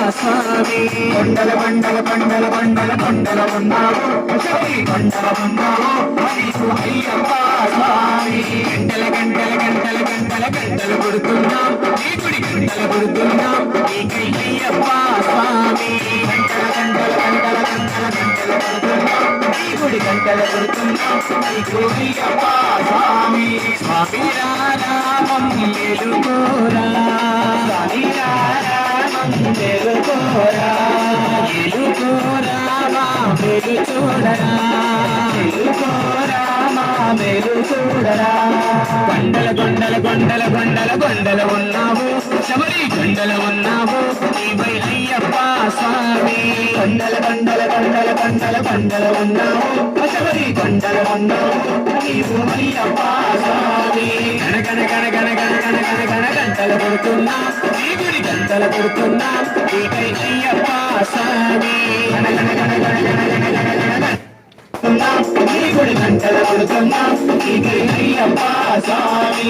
స్వామి కొండల కొండల కొండల కొండల కొండల ఉన్నావు కొండల ఉన్నావు నీకు అయ్యప్ప స్వామి గంటల గంటల గంటల గంటల గంటలు కొడుతున్నాం నీ గుడి గంటలు కొడుతున్నాం నీకై అయ్యప్ప స్వామి గంటల గంటల గంటల గంటల గంటలు కొడుతున్నాం నీ గుడి గంటలు కొడుతున్నాం నీకు అయ్యప్ప స్వామి స్వామి రామం ఎలుకోరా స్వామి రామం ఎలుకోరా ఎలుకోరా మా వెలు చూడరా ఎలుకోరా మా వెలు చూడరా కొండల కొండల కొండల కొండల కొండల ఉన్నావు శబరి కొండల ఉన్నావు నీవై అయ్యప్ప స్వామి కొండల కొండల కొండల కొండల కొండల ఉన్నావు శబరి కొండల ఉన్నావు నీవు అయ్యప్ప స్వామి గణ గణ గణ గణ గణ గణ గణ గణ గంటలు కొడుతున్నా నీ గుడి గంటలు కొడుతున్నా నీకై అయ్యప్ప స్వామి గణ గణ గణ గణ గణ గణ గణ గణ నీ గుడి గంటలు కొడుతున్నా నీకై అయ్యప్ప స్వామి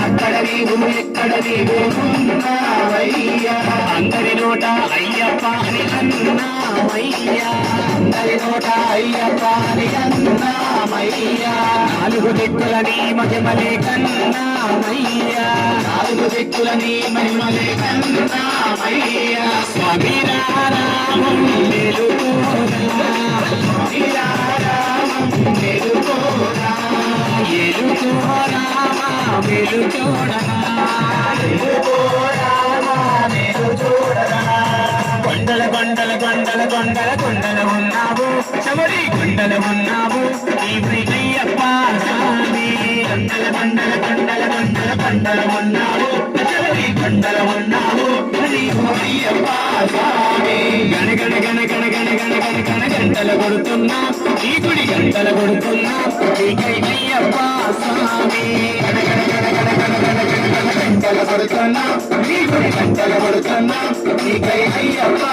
అక్కడ నీవు ఎక్కడ నీవు ఉన్నావయ్యా అందరి నోట అయ్యప్ప అని అన్నామయ్యా అందరి నోట అయ్యప్ప అని అన్నామయ్యా నాలుగు దిక్కుల నీ మహిమలే కన్నామయ్యా నాలుగు దిక్కుల నీ మహిమలే కన్నామయ్యా స్వామి రామం వెలుకోరా స్వామి రామం వెలుకోరా ఎలుకోరా వెలు చూడరా కొండల కొండల కొండల కొండల కొండల ఉన్నావు శబరి కొండల ఉన్నావు నీవై అయ్యప్ప స్వామి కొండల కొండల కొండల కొండల కొండల ఉన్నావు శబరి కొండల ఉన్నావు నీవు అయ్యప్ప స్వామి గణ గణ గణ గణ గణ గణ గణ గణ గంటలు కొడుతున్నా నీ గుడి గంటలు కొడుతున్నా నీకై అయ్యప్ప స్వామి గణ గణ గణ గణ గణ గణ గణ గణ గంటలు కొడుతున్నా నీ గుడి గంటలు కొడుతున్నా నీకై అయ్యప్ప